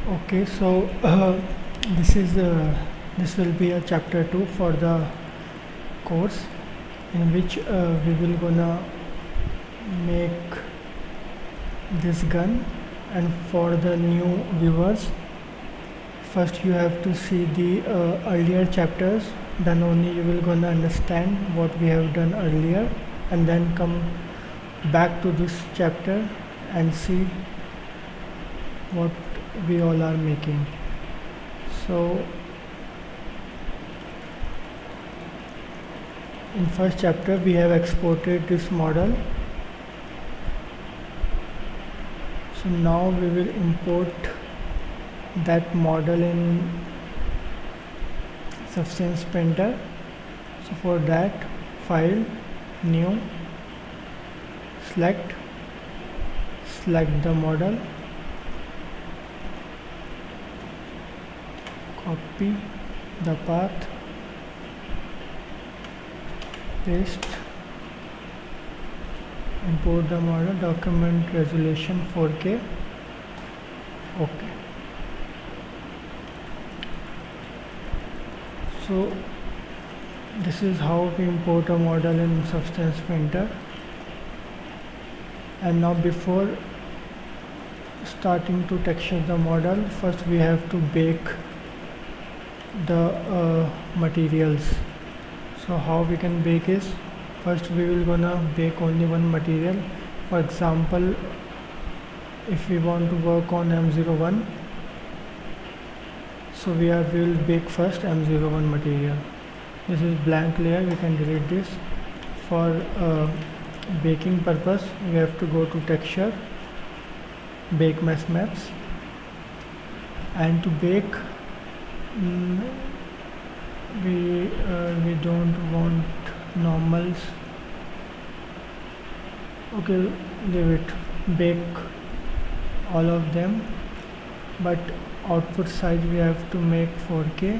Okay, so this is this will be a chapter 2 for the course, in which we will gonna make this gun. And for the new viewers, first you have to see the earlier chapters, then only you will gonna understand what we have done earlier, and then come back to this chapter and see what we all are making. So in first chapter we have exported this model. So now we will import that model in Substance Painter. So for that, file, new, select the model, copy the path, paste, import the model, document resolution 4K. Okay. So this is how we import a model in Substance Painter. And now before starting to texture the model, first we have to bake the materials. So how we can bake is, first we will gonna bake only one material. For example, if we want to work on M01, so we will bake first M01 material. This is blank layer, we can delete this. For baking purpose, we have to go to texture, bake mesh maps, and to bake we don't want normals. Okay, leave it, bake all of them, but output size we have to make 4K,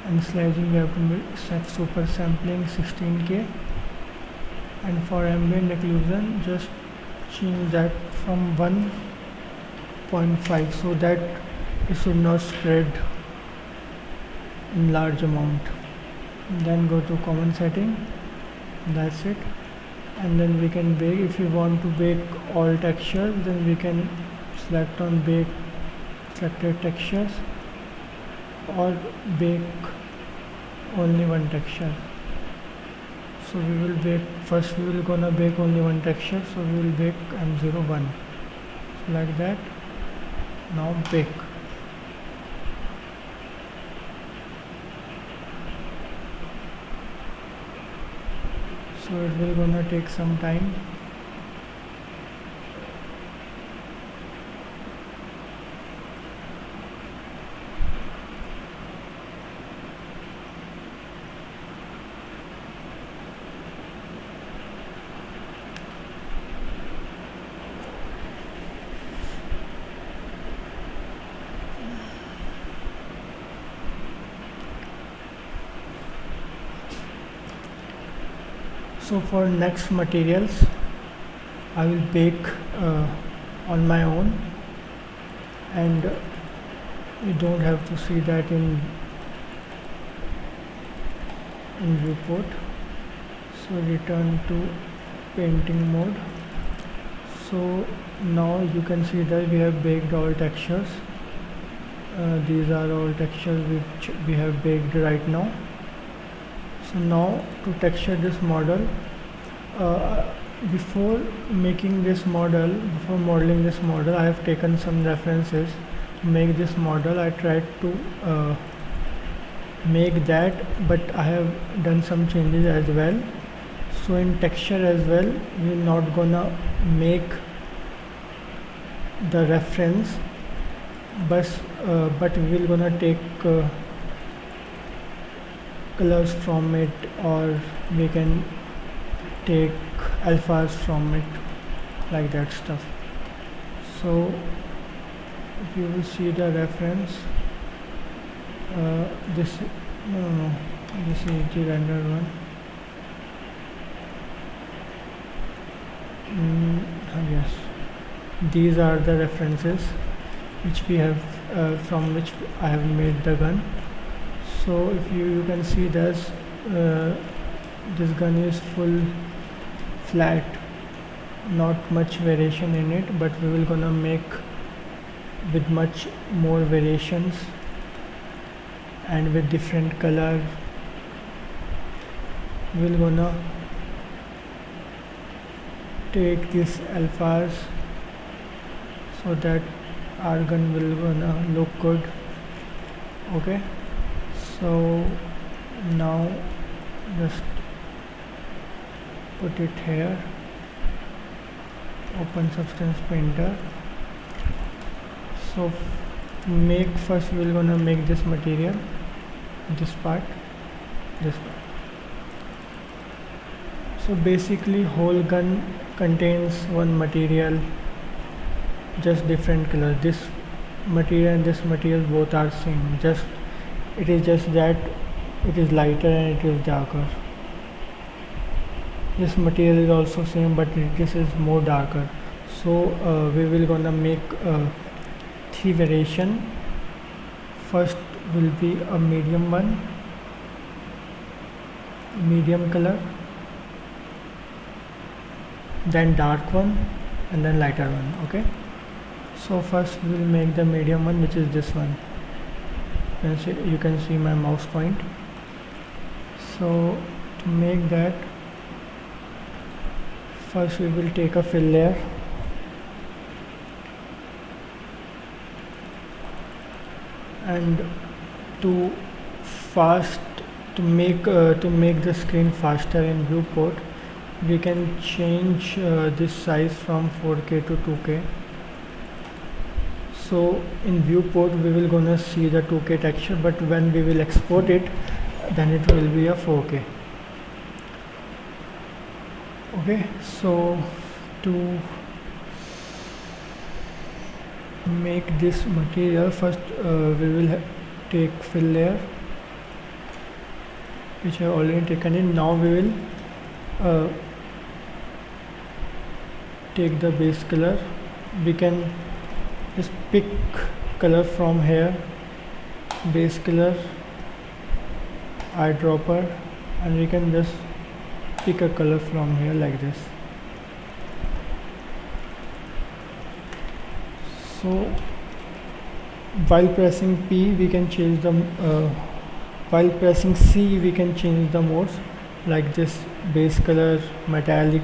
and slicing we have to set super sampling 16K, and for ambient occlusion just change that from 1.5 so that it should not spread in large amount. Then go to common setting, that's it. And then we can bake. If you want to bake all textures, then we can select on bake selected textures, or bake only one texture. So we will bake, first we will gonna bake only one texture, so we will bake M01. So like that. Now bake. So it will gonna take some time. So for next materials, I will bake on my own, and you don't have to see that in viewport. So return to painting mode. So now you can see that we have baked all textures. These are all textures which we have baked right now. So now to texture this model, before making this model, before modeling this model, I have taken some references to make this model. I tried to make that, but I have done some changes as well. So in texture as well, we're not gonna make the reference, but we will gonna take colors from it, or we can take alphas from it, like that stuff. So if you will see the reference, this this is the rendered one. Yes, these are the references which we have from which I have made the gun. So if you can see this gun is full flat, not much variation in it, but we will gonna make with much more variations and with different color. We're gonna take these alphas so that our gun will gonna look good. Okay, so now just put it here, open substance painter. So first we're gonna make this material, this part. So basically whole gun contains one material, just different color. This material and this material both are same, it is just that it is lighter and it is darker. This material is also same, but this is more darker. So we will gonna make 3 variation. First will be a medium one, medium color, then dark one, and then lighter one. Okay, so first we will make the medium one, which is this one. You can see my mouse point. So to make that, first we will take a fill layer, and to make the screen faster in viewport, we can change this size from 4K to 2K. So in viewport we will gonna see the 2K texture, but when we will export it, then it will be a 4K. Okay, so to make this material, first we will take fill layer, which I have already taken in. Now we will take the base color. We can just pick color from here, base color, eyedropper, and we can just pick a color from here like this. So while pressing P we can change the while pressing C we can change the modes, like this: base color, metallic,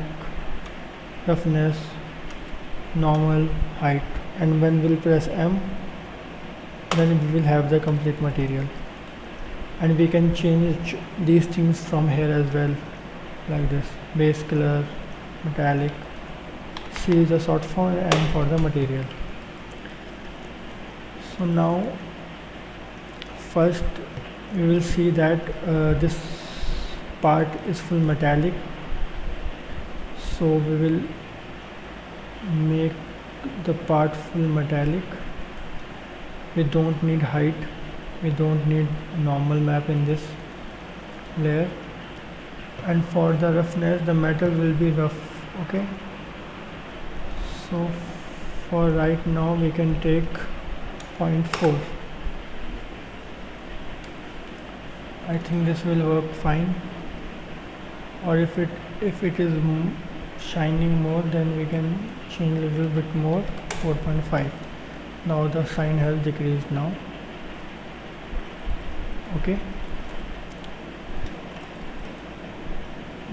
roughness, normal, height. And when we'll press M, then we will have the complete material. And we can change these things from here as well, like this: base color, metallic. C is a short form, and M for the material. So now first we will see that this part is full metallic, so we will make the part full metallic. We don't need height, we don't need normal map in this layer. And for the roughness, the metal will be rough. Okay, so for right now we can take 0.4. I think this will work fine, or if it is shining more, then we can change a little bit more, 4.5. Now the shine has decreased now. Okay,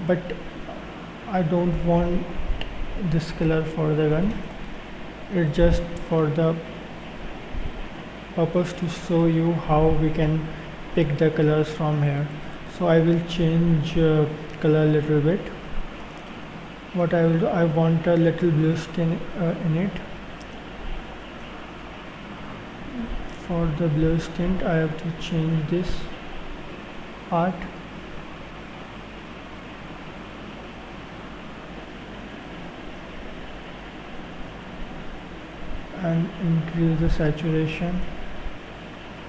but I don't want this color for the gun. It's just for the purpose to show you how we can pick the colors from here. So I will change color a little bit. What I will do, I want a little blue stain in it. For the blue tint, I have to change this part. And increase the saturation.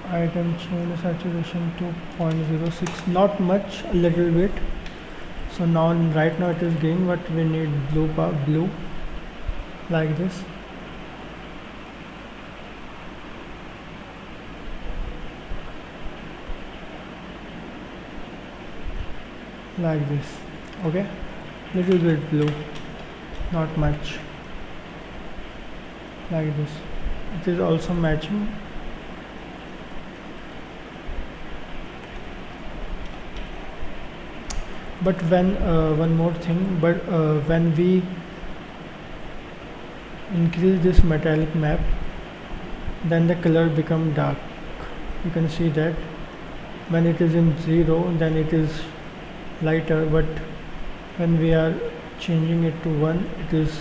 I can change the saturation to 0.06, not much, a little bit. So now right now it is green, but we need blue like this. like this. Okay, little bit blue, not much, like this. It is also matching. But when one more thing, but when we increase this metallic map, then the color become dark. You can see that when it is in 0, then it is lighter, but when we are changing it to 1, it is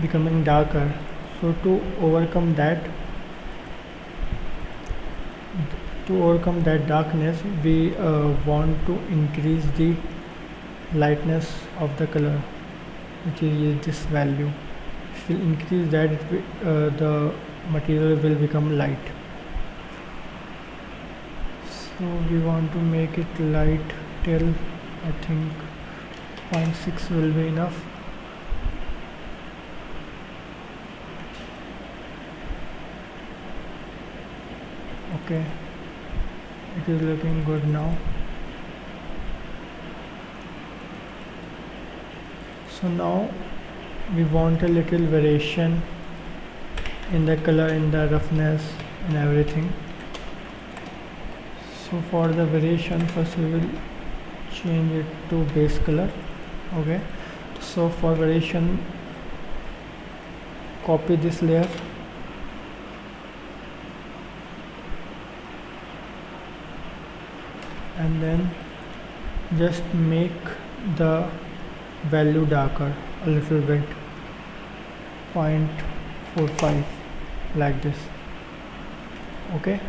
becoming darker. So to overcome that darkness, we want to increase the lightness of the color, which is this value. If we increase that, the material will become light. So we want to make it light till, I think, 0.6 will be enough. Okay, it is looking good now. So now we want a little variation in the color, in the roughness and everything. So for the variation, first we will change it to base color. Okay, so for variation, copy this layer and then just make the value darker a little bit, 0.45, like this. Okay,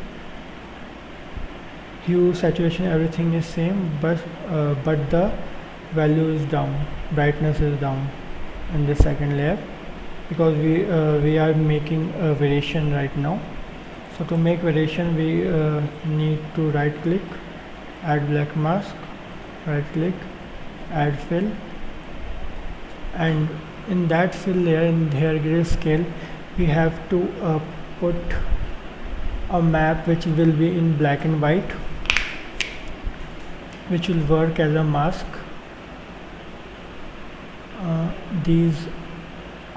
hue, saturation, everything is same, but the value is down, brightness is down in the second layer, because we are making a variation right now. So to make variation, we need to right click, add black mask, right click, add fill, and in that fill layer, in hair grayscale, we have to put a map which will be in black and white, which will work as a mask.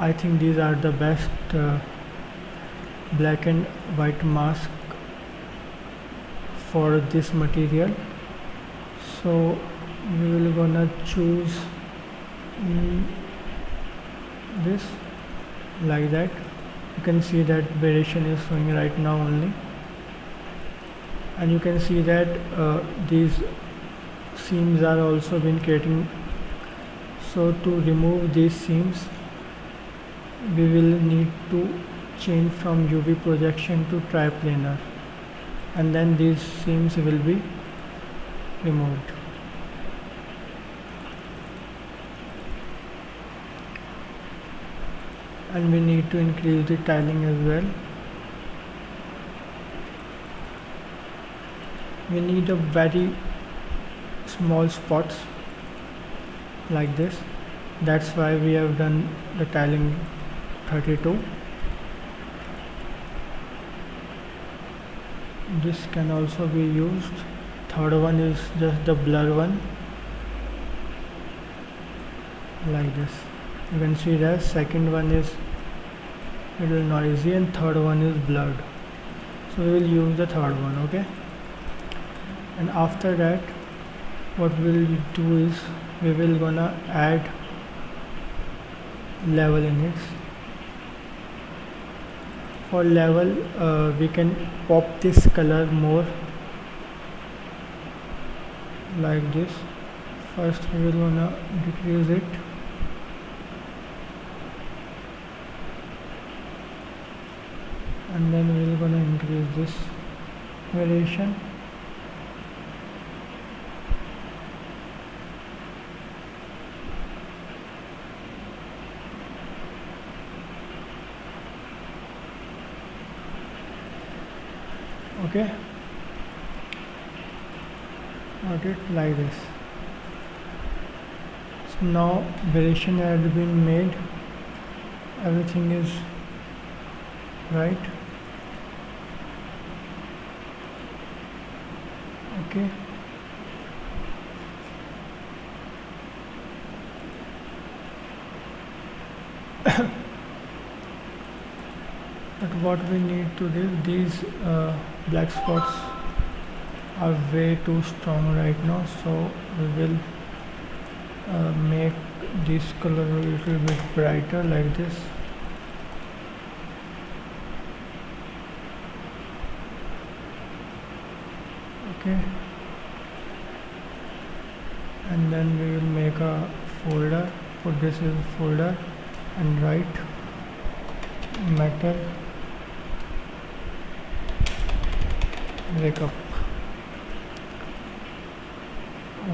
I think these are the best black and white mask for this material. So we will gonna choose this, like that. You can see that variation is showing right now only, and you can see that these seams are also been creating. So to remove these seams, we will need to change from UV projection to triplanar, and then these seams will be removed. And we need to increase the tiling as well. We need a very small spots like this. That's why we have done the tiling 32. This can also be used. Third one is just the blur one, like this. You can see that second one is a little noisy and third one is blurred. So we will use the third one. Okay, and after that, what we will do is we will gonna add level in it. For level, we can pop this color more, like this. First we will gonna decrease it, and then we will gonna increase this variation. Okay, got it, like this. So now variation had been made, everything is right. Okay, But what we need to do, these black spots are way too strong right now, so we will make this color a little bit brighter like this. Okay, and then we will make a folder, put this in folder and write metal breakup.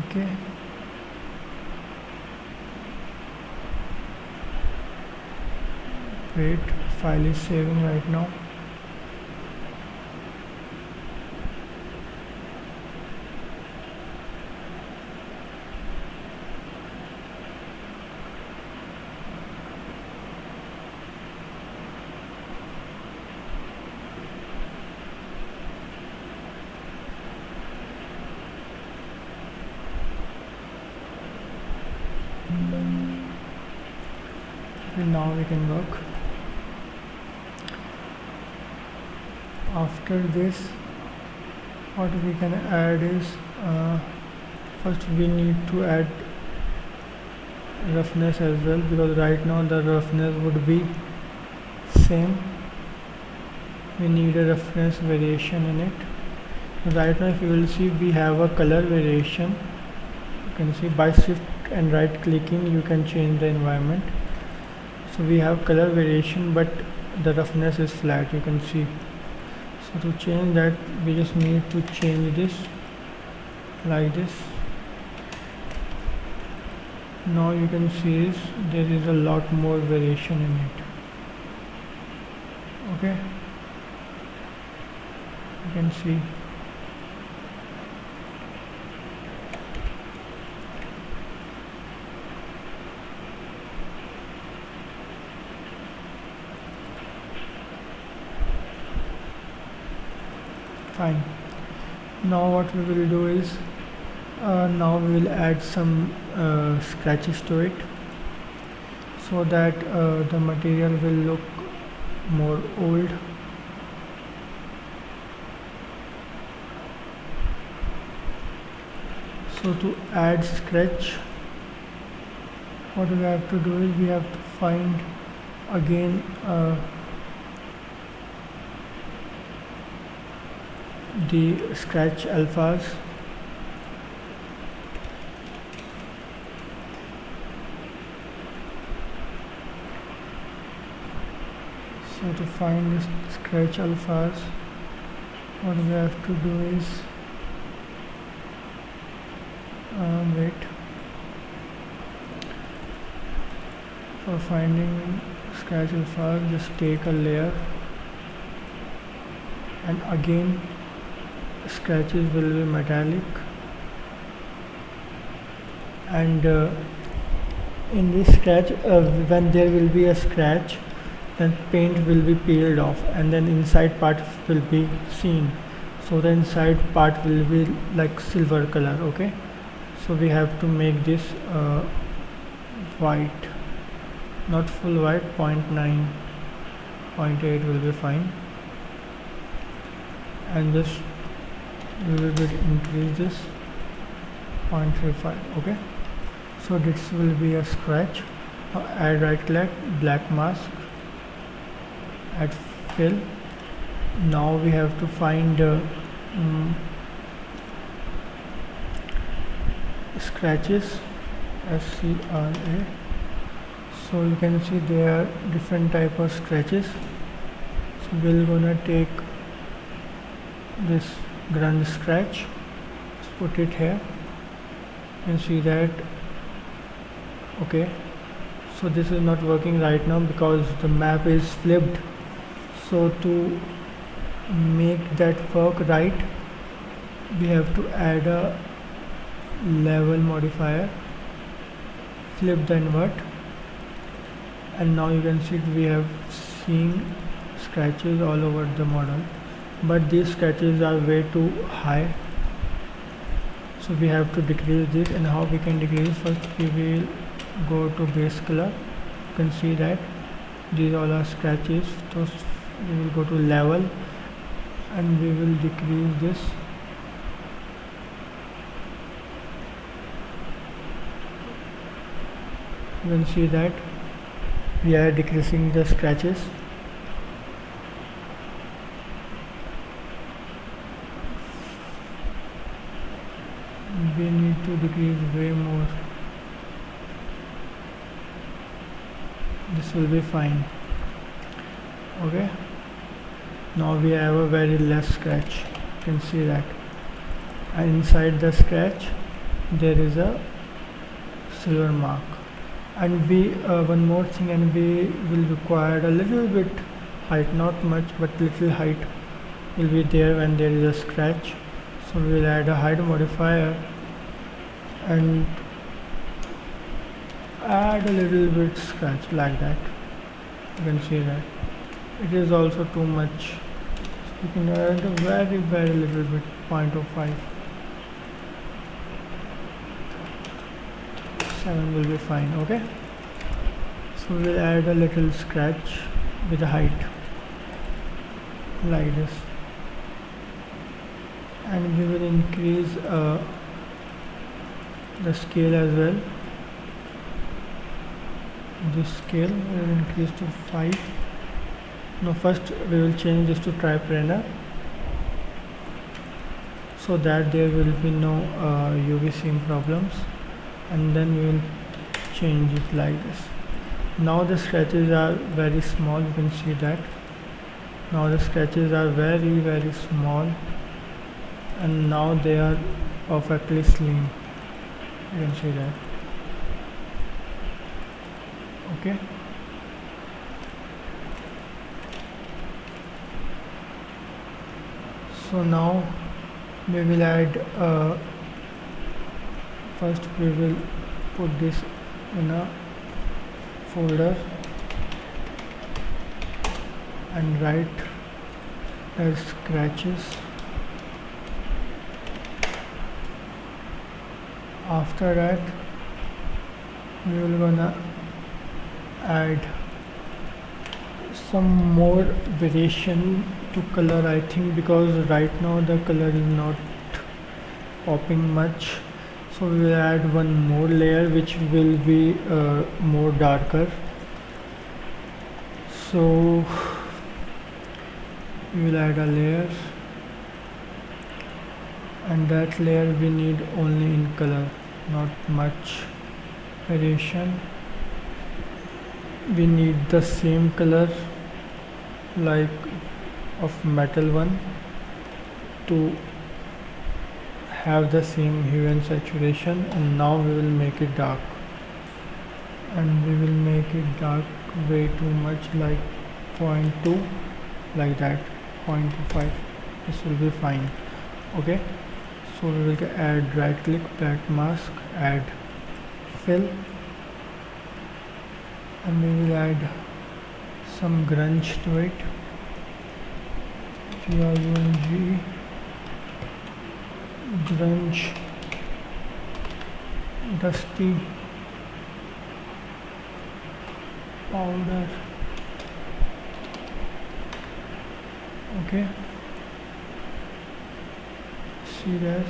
Okay, wait, file is saving right now. Okay, now we can work. After this, what we can add is first we need to add roughness as well, because right now the roughness would be same. We need a roughness variation in it. Right now if you will see, we have a color variation. You can see by shift and right clicking you can change the environment. So we have color variation, but the roughness is flat, you can see. So to change that, we just need to change this like this. Now you can see there is a lot more variation in it. Okay, you can see. Fine. Now what we will do is now we will add some scratches to it, so that the material will look more old. So to add scratch, what we have to do is we have to find again the scratch alphas. So to find the scratch alphas, what we have to do is wait. For finding scratch alphas, just take a layer, and again scratches will be metallic, and in this scratch, when there will be a scratch, then paint will be peeled off and then inside part will be seen. So the inside part will be like silver color. Okay, so we have to make this white, not full white, 0.9, 0.8 will be fine, and just we will increase this 0.35. Okay, so this will be a scratch. Now add right click, black mask, add fill. Now we have to find scratches, SCRA. So you can see there are different type of scratches. So we're gonna take this grunge scratch, let's put it here. You can see that. Okay, so this is not working right now because the map is flipped. So to make that work right, we have to add a level modifier, flip the invert, and now you can see we have seen scratches all over the model, but these scratches are way too high, so we have to decrease this. And how we can decrease? First we will go to base color. You can see that these all are scratches. So we will go to level and we will decrease this. You can see that we are decreasing the scratches. We need to decrease way more. This will be fine. Okay, now we have a very less scratch. You can see that, and inside the scratch there is a silver mark. And we one more thing, and we will require a little bit height, not much but little height will be there when there is a scratch. So we will add a height modifier and add a little bit scratch like that. You can see that it is also too much, so you can add a very little bit, 0.05. 7 will be fine. Okay, so we'll add a little scratch with a height like this, and we will increase the scale as well. This scale will increase to 5. Now first we will change this to triplanar so that there will be no UV seam problems, and then we will change it like this. Now the scratches are very small. You can see that now the scratches are very small, and now they are perfectly slim. You can see that. Okay, so now we will add first we will put this in a folder and write as scratches. After that we will gonna add some more variation to color, I think, because right now the color is not popping much. So we will add one more layer which will be more darker. So we will add a layer, and that layer we need only in color, not much variation. We need the same color like of metal one to have the same hue and saturation. And now we will make it dark, and we will make it dark way too much, like 0.2, like that, 0.25. This will be fine. Okay, so we will add right click, black mask, add fill, and we will add some grunge to it, grunge, grunge, dusty powder. Okay, see this,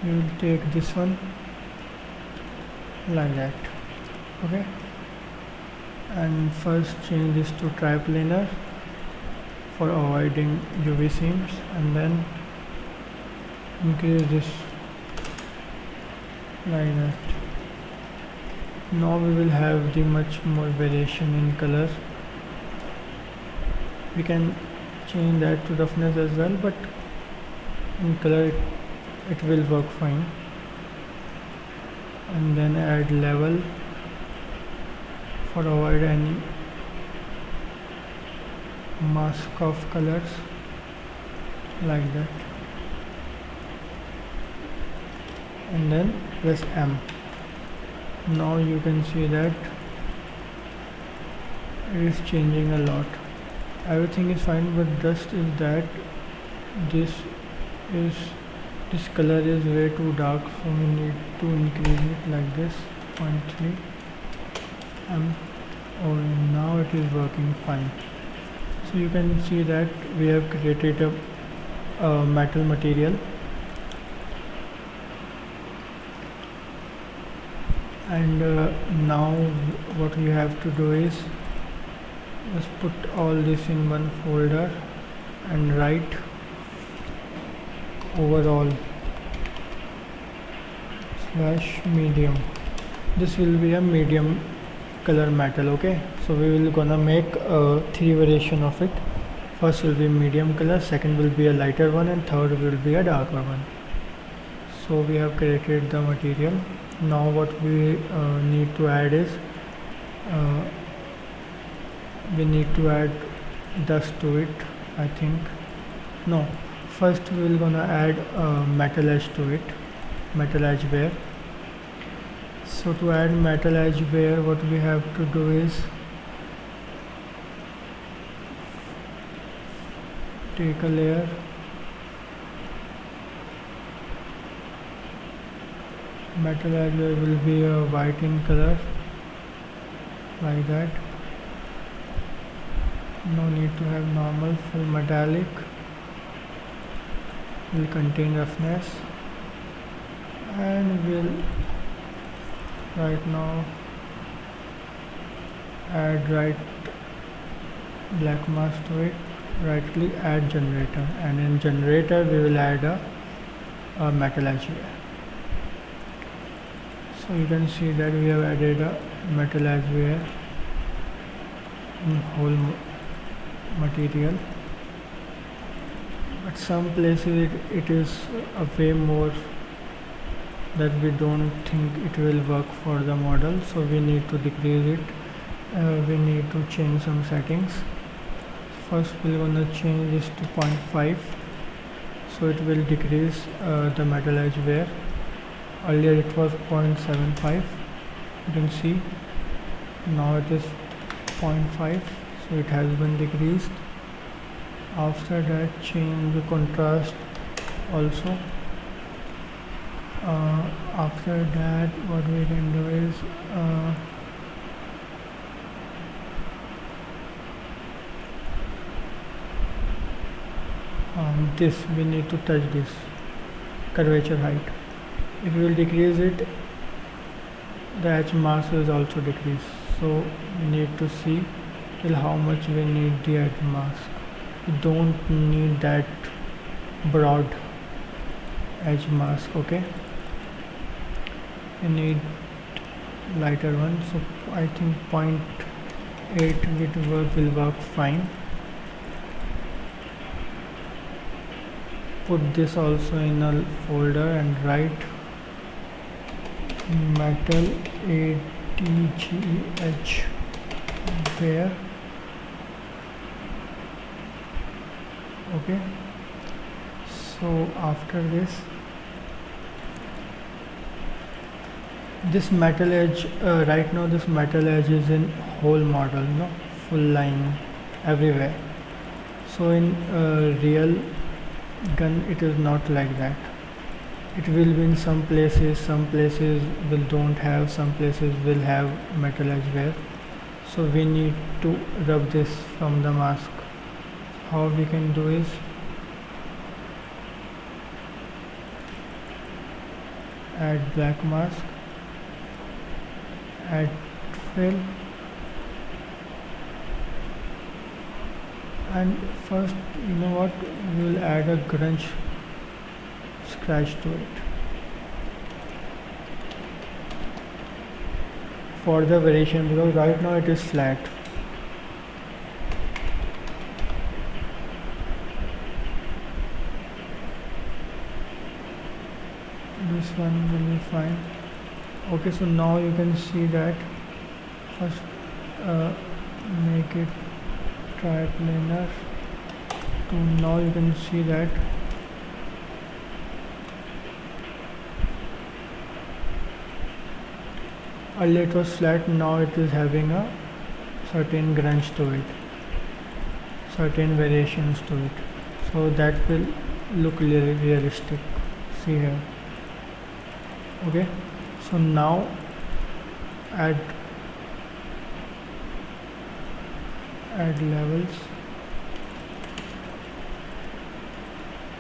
we will take this one like that. Okay, and first change this to triplanar for avoiding UV seams, and then increase this like that. Now we will have the much more variation in color. We can change that to roughness as well, but in color it will work fine. And then add level for avoid any mask of colors like that, and then press M. Now you can see that it is changing a lot. Everything is fine, but just is that this color is way too dark, so we need to increase it like this, 0.3 M. Oh, now it is working fine. So you can see that we have created a metal material, and now what we have to do is just put all this in one folder and write overall slash medium. This will be a medium color metal. Okay, so we will gonna make three variation of it. First will be medium color, second will be a lighter one, and third will be a darker one. So we have created the material. Now what we need to add is we need to add dust to it, I think. No, first we will gonna add metal edge to it, metal edge wear. So to add metal edge wear, what we have to do is take a layer, metal edge wear will be a white in color, like that. No need to have normal, full metallic, will contain roughness, and will right now add right black mask to it, right click, add generator, and in generator we will add a metal edge wear. So you can see that we have added a metal edge wear in whole material, but some places it is a way more that we don't think it will work for the model, so we need to decrease it. We need to change some settings. First we're gonna change this to 0.5, so it will decrease the metal edge wear. Earlier it was 0.75, you can see now it is 0.5, so it has been decreased. After that, change the contrast also. After that, what we can do is this, we need to touch this curvature height. If we will decrease it, the edge mask is also decreased. So we need to see till how much we need the edge mask. We don't need that broad edge mask. Okay, we need lighter one, so I think 0.8 will work fine. Put this also in a folder and write metal ATGEH wear. Okay, so after this metal edge, right now this metal edge is in whole model, full line everywhere. So in real gun it is not like that. It will be in some places will don't have, some places will have metal edge wear. So we need to rub this from the mask. How we can do is add black mask, add fill, and first, you know what, we will add a grunge scratch to it for the variation, because right now it is flat. This one will be fine. Okay, so now you can see that first make it triplanar to, now you can see that earlier it was flat, now it is having a certain grunge to it, certain variations to it, so that will look realistic. See here. Okay, so now add, levels,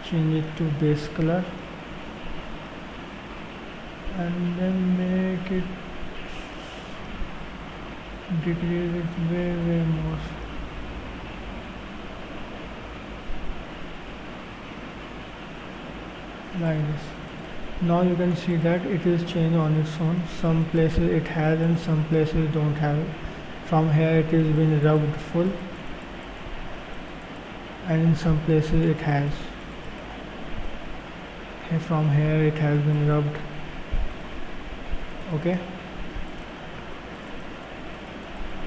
change it to base color and then make it decrease it way more. Like this. Now you can see that it is changed on its own. Some places it has and some places don't have. From here it is been rubbed full and in some places it has. From here it has been rubbed. Okay,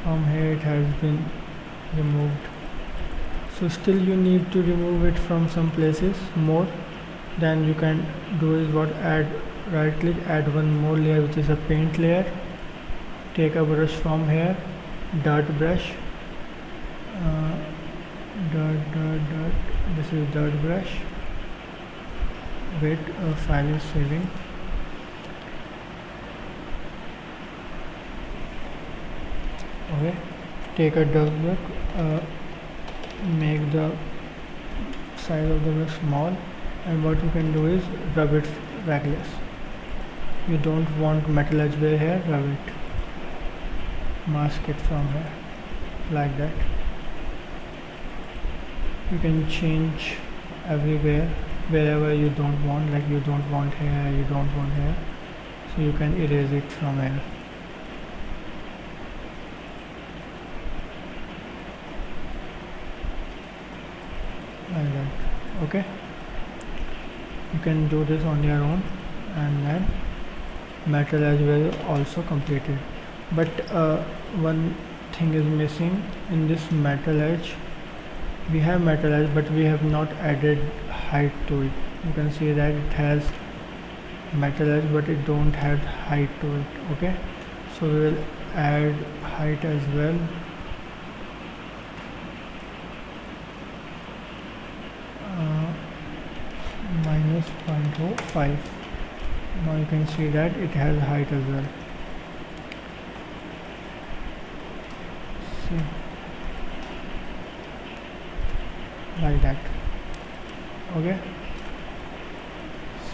from here it has been removed. So still you need to remove it from some places more. Then you can do is what, add, right click, add one more layer which is a paint layer. Take a brush from here, dirt brush, dirt, this is dirt brush. Wait, file is saving. Okay, take a dirt brush, make the size of the brush small, and what you can do is rub it reckless. You don't want metal edge here, rub it, mask it from here, like that. You can change everywhere, wherever you don't want, like you don't want here, you don't want here, so you can erase it from here. Like that. Okay, you can do this on your own, and then metal edge will also completed. But one thing is missing in this metal edge. We have metal edge, but we have not added height to it. You can see that it has metal edge, but it don't have height to it. Okay, so we will add height as well. Minus 0.05. Now you can see that it has height as well. See, like that. Okay,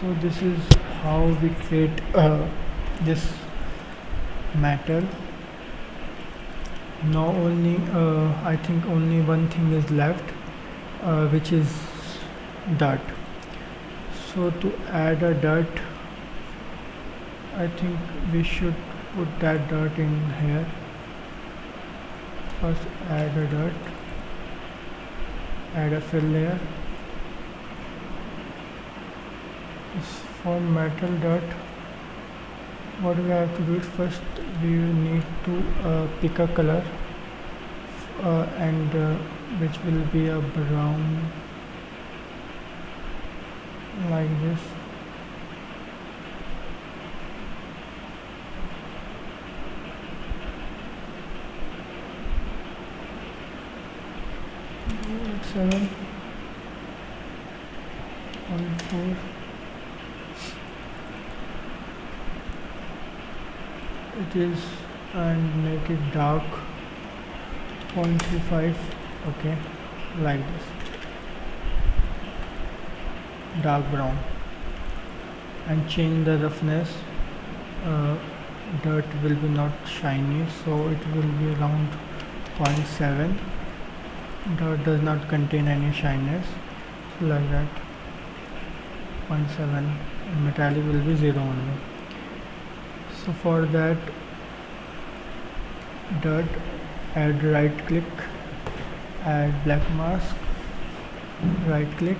so this is how we create this metal. Now only I think only one thing is left, which is dirt. So to add a dirt, I think we should put that dirt in here. First add a dirt, add a fill layer. For metal dirt, what we have to do is first we need to pick a color and which will be a brown, like this. Seven point four. It is, and make it dark 0.35. Okay, like this, dark brown, and change the roughness. Dirt will be not shiny, so it will be around 0.7. Dirt does not contain any shyness, so like that, 0.7. Metallic will be 0 only. So for that dirt, add right click, add black mask, right click,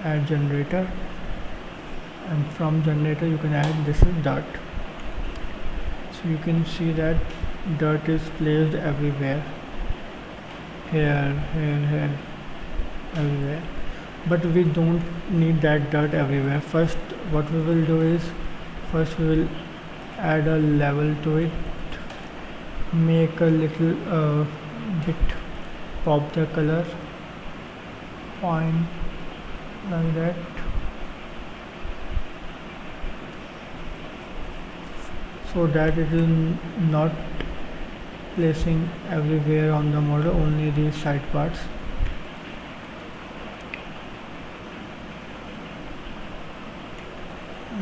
add generator, and from generator you can add this is dirt. So you can see that dirt is placed everywhere, here, everywhere, but we don't need that dirt everywhere. First what we will do is, first we will add a level to it, make a little bit, pop the color, point like that. So that it is not placing everywhere on the model, only these side parts.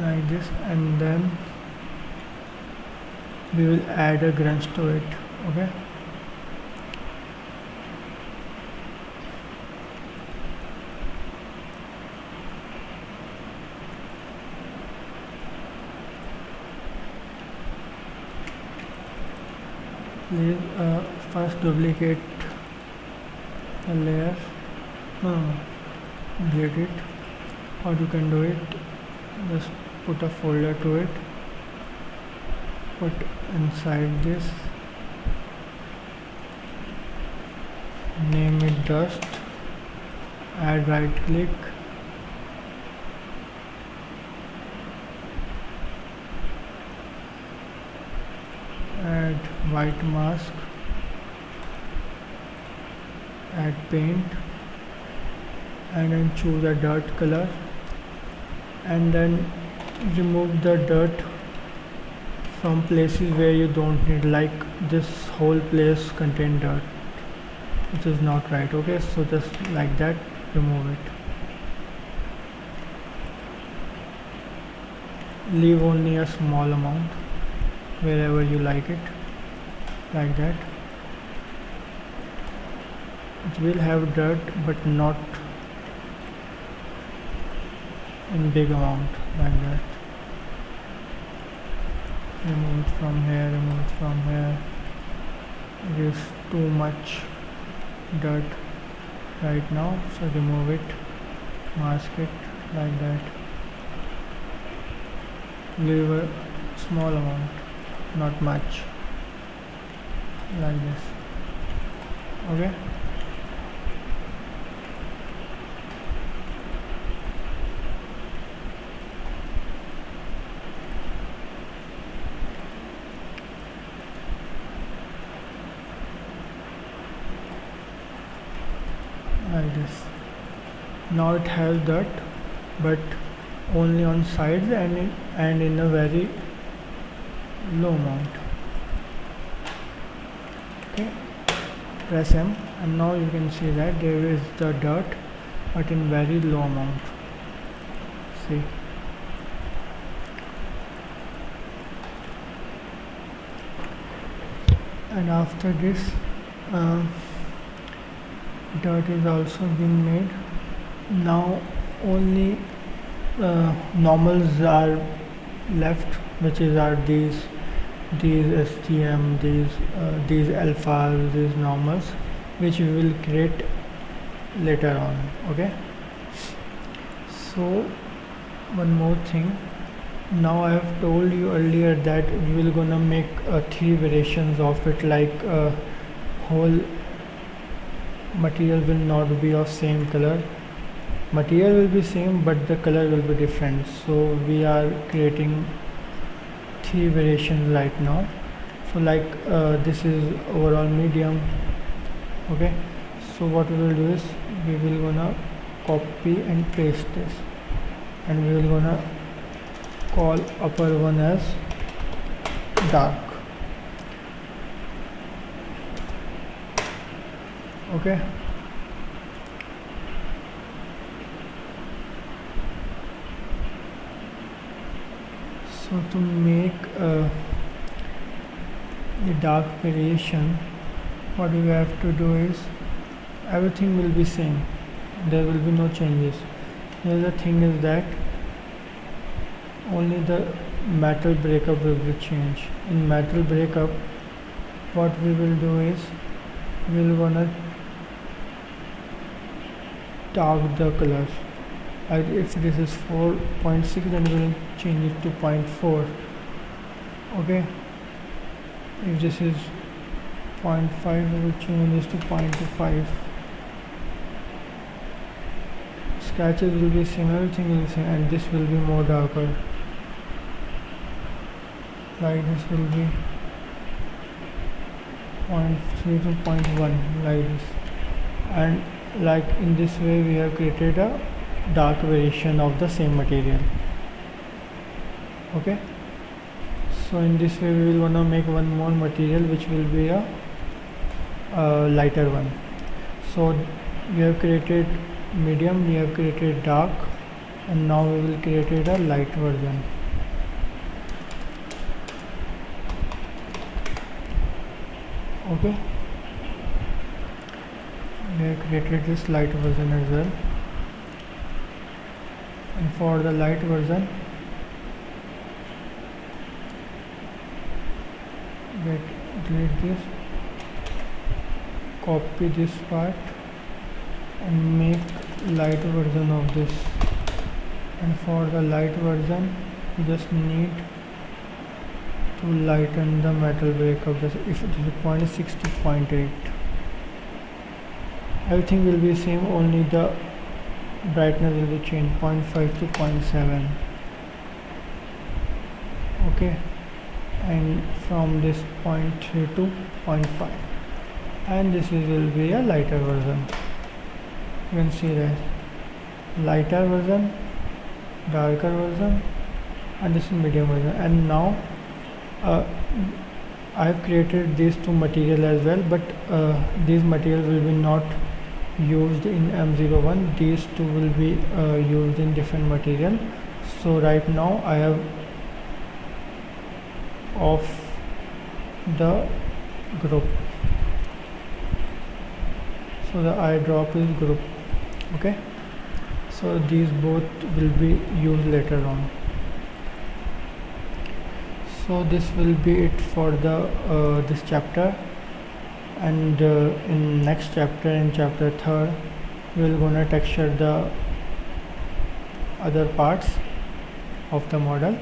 like this, and then we will add a grunge to it. Okay, please first duplicate a layer, no, delete it, or you can do it, just put a folder to it, put inside this, name it dust, add right click, add white mask, add paint, and then choose a dirt color, and then remove the dirt from places where you don't need, like this whole place contains dirt, which is not right. Okay, so just like that, remove it. Leave only a small amount wherever you like it, like that. It will have dirt, but not in big amount, like that. Remove it from here, remove it from here. It is too much dirt right now, so remove it, mask it, like that. Leave a small amount, not much, like this. Okay, like this. Now it has dirt, but only on sides and in a very low amount. Okay, press M, and now you can see that there is the dirt, but in very low amount. See, and after this dirt is also being made. Now only normals are left, which are these STM, these alphas, these normals, which we will create later on. Okay, so one more thing. Now I have told you earlier that we will gonna make 3 variations of it, like whole material will not be of same color. Material will be same, but the color will be different. So we are creating 3 variations right now. So like this is overall medium. Okay, so what we will do is we will gonna copy and paste this, and we will gonna call upper one as dark. Okay, so to make the dark variation, what we have to do is everything will be same, there will be no changes. The other thing is that only the metal breakup will be changed. In metal breakup, what we will do is we will gonna dark the colors. If this is 4.6, then we will change it to 0.4. Okay, if this is 0.5, we will change this to 0.25. Sketches will be same, everything will be same, and this will be more darker. Like this will be 0.3 to 0.1, like this. And like in this way we have created a dark variation of the same material. Okay, so in this way we will wanna make one more material, which will be a lighter one. So we have created medium, we have created dark, and now we will create a light version. Okay, we have created this light version as well, and for the light version delete this, copy this part and make light version of this. And for the light version you just need to lighten the metal breakup. Just if it is 0.6 to 0.8, everything will be same, only the brightness will be changed, 0.5 to 0.7. okay, and from this 0.3 to 0.5, and this will be a lighter version. You can see that lighter version, darker version, and this is medium version. And now I have created these two material as well, but these materials will be not used in M01. These two will be used in different material. So right now I have off the group, so the eyedrop is group. Okay, so these both will be used later on. So this will be it for the this chapter, and in next chapter, in chapter 3rd, we will gonna texture the other parts of the model,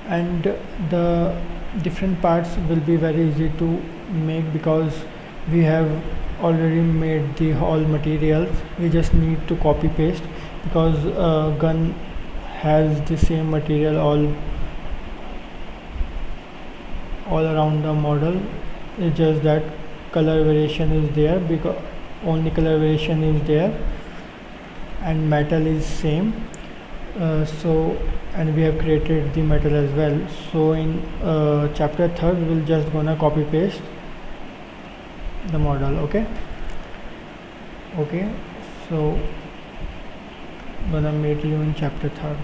and the different parts will be very easy to make because we have already made the whole materials. We just need to copy paste because gun has the same material all around the model. It's just that color variation is there, because only color variation is there, and metal is same. And we have created the metal as well. So in chapter 3rd we will just gonna copy paste the model. Okay, so gonna meet you in chapter 3rd.